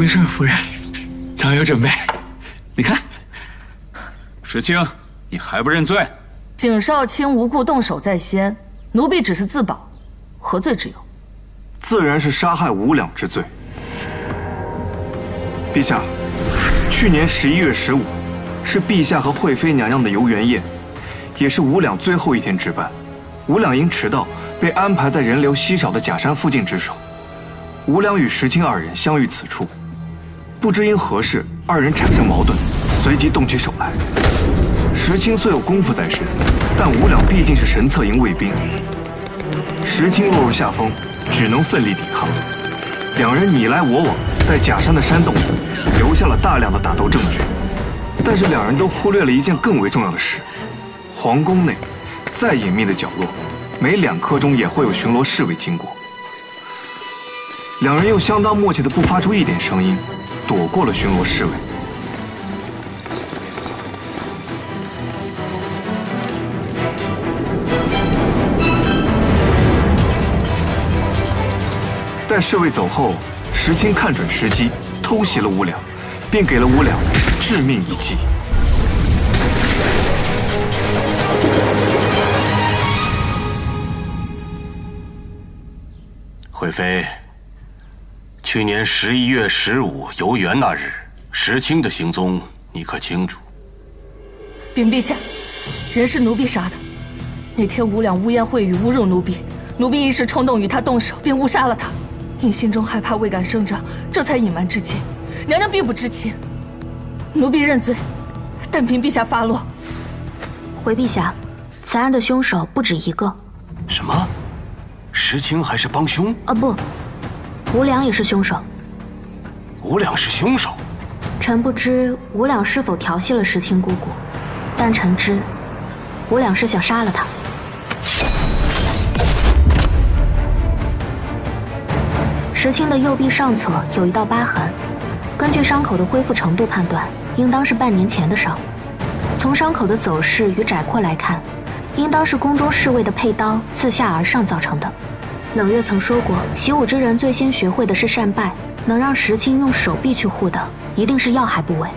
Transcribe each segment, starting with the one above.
事，夫人，早有准备。你看，石青，你还不认罪？景少卿无故动手在先，奴婢只是自保，何罪之有？自然是杀害无两之罪。陛下，去年11月15，是陛下和惠妃娘娘的游园宴，也是无两最后一天值班。无两因迟到，被安排在人流稀少的假山附近值守。无两与石青二人相遇此处，不知因何事，二人产生矛盾，随即动起手来。石青虽有功夫在身，但无两毕竟是神策营卫兵，石青落入下风，只能奋力抵抗。两人你来我往，在假山的山洞里留下了大量的打斗证据。但是两人都忽略了一件更为重要的事：皇宫内再隐秘的角落，每2刻钟也会有巡逻侍卫经过。两人又相当默契的不发出一点声音，躲过了巡逻侍卫。待侍卫走后，石青看准时机，偷袭了无两，并给了无两致命一击。惠妃，去年11月15游园那日，石青的行踪你可清楚？禀陛下，人是奴婢杀的。那天无两污言秽语侮辱奴婢，奴婢一时冲动与他动手，便误杀了他。因心中害怕未敢声张，这才隐瞒至今。娘娘并不知情，奴婢认罪，但凭陛下发落。回陛下，此案的凶手不止一个。什么？石青还是帮凶？不，无两也是凶手。无两是凶手？臣不知无两是否调戏了石青姑姑，但臣知无两是想杀了他。石青的右臂上侧有一道疤痕，根据伤口的恢复程度判断，应当是半年前的伤。从伤口的走势与窄廓来看，应当是宫中侍卫的佩刀自下而上造成的。冷月曾说过，习武之人最先学会的是善败，能让石青用手臂去护的，一定是要害部位。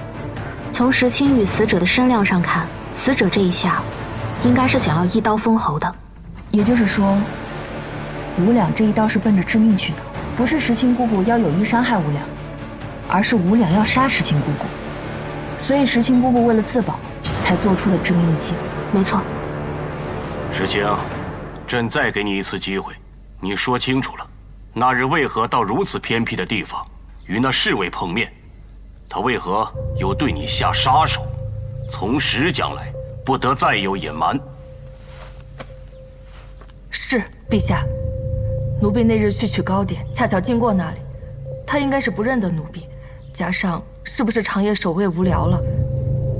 从石青与死者的身量上看，死者这一下，应该是想要一刀封喉的。也就是说，无两这一刀是奔着致命去的。不是石青姑姑要有意伤害无两，而是无两要杀石青姑姑，所以石青姑姑为了自保，才做出的致命一击。没错。石青，朕再给你一次机会，你说清楚了，那日为何到如此偏僻的地方与那侍卫碰面？他为何又对你下杀手？从实讲来，不得再有隐瞒。是，陛下。奴婢那日去取糕点，恰巧经过那里，他应该是不认得奴婢，加上是不是长夜守卫无聊了，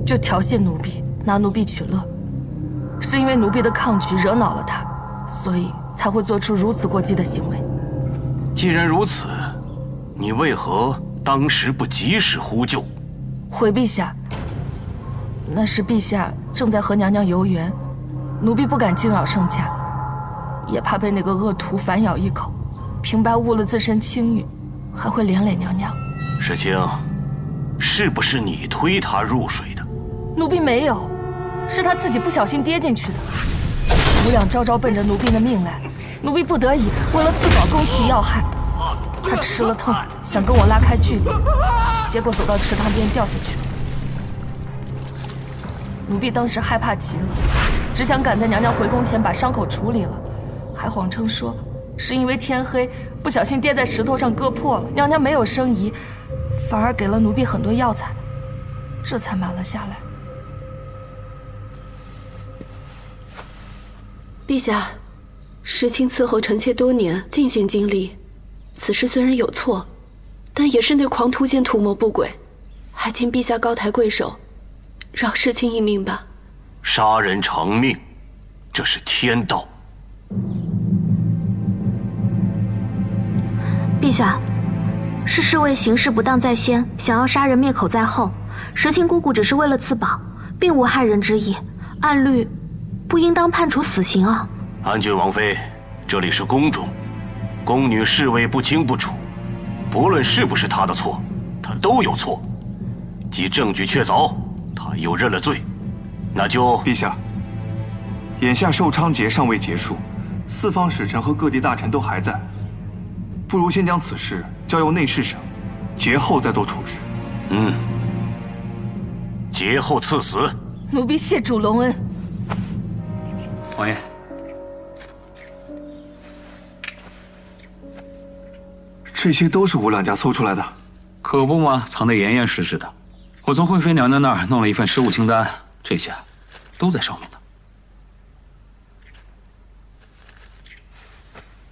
就调戏奴婢，拿奴婢取乐。是因为奴婢的抗拒惹恼了他，所以才会做出如此过激的行为。既然如此，你为何当时不及时呼救？回陛下，那时陛下正在和娘娘游园，奴婢不敢惊扰圣驾。也怕被那个恶徒反咬一口，平白误了自身清誉，还会连累娘娘。石青，是不是你推他入水的？奴婢没有，是他自己不小心跌进去的。无两朝朝奔着奴婢的命来，奴婢不得已为了自保攻其要害。他吃了痛，想跟我拉开距离，结果走到池塘边掉下去。奴婢当时害怕极了，只想赶在娘娘回宫前把伤口处理了。还谎称说是因为天黑不小心跌在石头上割破了，娘娘没有生疑，反而给了奴婢很多药材，这才瞒了下来。陛下，石青伺候臣妾多年，尽心尽力，此事虽然有错，但也是那狂徒间图谋不轨，还请陛下高抬贵手，饶石青一命吧。杀人偿命，这是天道。陛下，是侍卫行事不当在先，想要杀人灭口在后。石青姑姑只是为了自保，并无害人之意，按律不应当判处死刑啊。安郡王妃，这里是宫中，宫女侍卫不清不楚，不论是不是她的错，她都有错，即证据确凿，他又认了罪，那就……陛下，眼下寿昌节尚未结束，四方使臣和各地大臣都还在，不如先将此事交由内侍省，节后再做处置。节后赐死。奴婢谢主隆恩。王爷，这些都是吴两家搜出来的，可不嘛，藏得严严实实的。我从惠妃娘娘那儿弄了一份失物清单，这些都在上面的。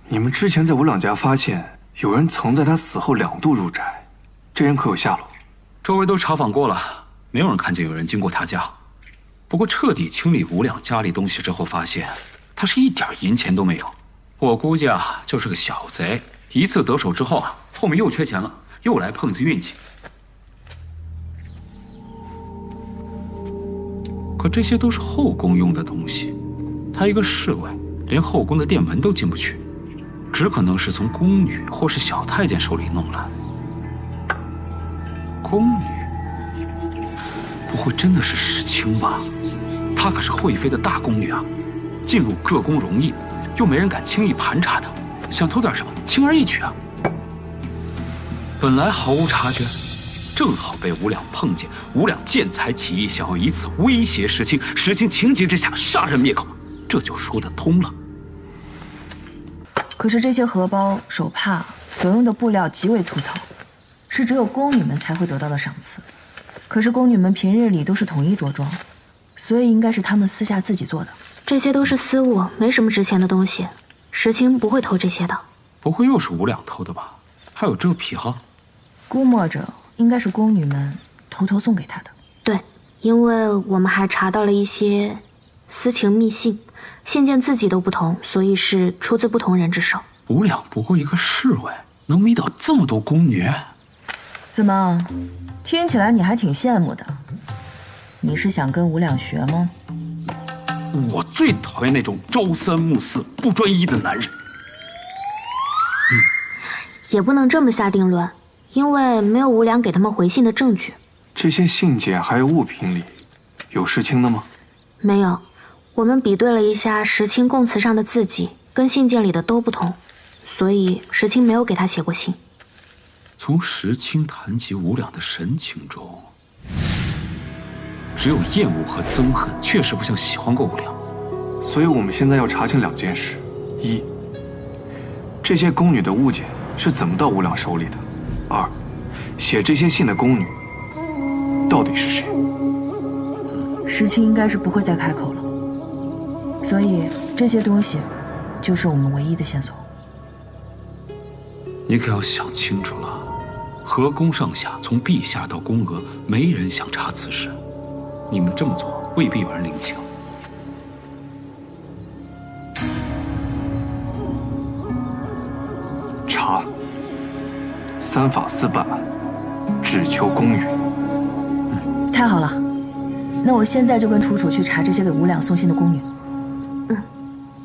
你们之前在吴两家发现有人曾在他死后2度入宅，这人可有下落？周围都查访过了，没有人看见有人经过他家。不过彻底清理吴两家里东西之后，发现他是一点银钱都没有。我估计啊，就是个小贼，一次得手之后啊，后面又缺钱了，又来碰一次运气。可这些都是后宫用的东西，他一个侍卫，连后宫的殿门都进不去，只可能是从宫女或是小太监手里弄来。宫女，不会真的是史清吧？她可是惠妃的大宫女啊，进入各宫容易，又没人敢轻易盘查她，想偷点什么，轻而易举啊。本来毫无察觉，正好被吴两碰见，吴两见财起意，想要以此威胁石青，石青情急之下杀人灭口，这就说得通了。可是这些荷包、手帕所用的布料极为粗糙，是只有宫女们才会得到的赏赐。可是宫女们平日里都是统一着装，所以应该是她们私下自己做的。这些都是私物，没什么值钱的东西。石青不会偷这些的。不会又是吴两偷的吧？还有这癖好？估摸着应该是宫女们偷偷送给他的。对，因为我们还查到了一些私情密信，信件字迹都不同，所以是出自不同人之手。吴两不过一个侍卫，能迷倒这么多宫女？怎么，听起来你还挺羡慕的？你是想跟吴两学吗？我最讨厌那种朝三暮四、不专一的男人。也不能这么下定论，因为没有吴良给他们回信的证据。这些信件还有物品里，有石青的吗？没有，我们比对了一下石青供词上的字迹，跟信件里的都不同，所以石青没有给他写过信。从石青谈及吴两的神情中，只有厌恶和憎恨，确实不像喜欢过吴两。所以我们现在要查清2件事：一，这些宫女的物件是怎么到吴两手里的；二，写这些信的宫女到底是谁？石青应该是不会再开口了，所以这些东西就是我们唯一的线索。你可要想清楚了，河宫上下，从陛下到宫娥，没人想查此事。你们这么做，未必有人领情。查，3法司办案，只求公允。太好了，那我现在就跟楚楚去查这些给吴两送信的宫女。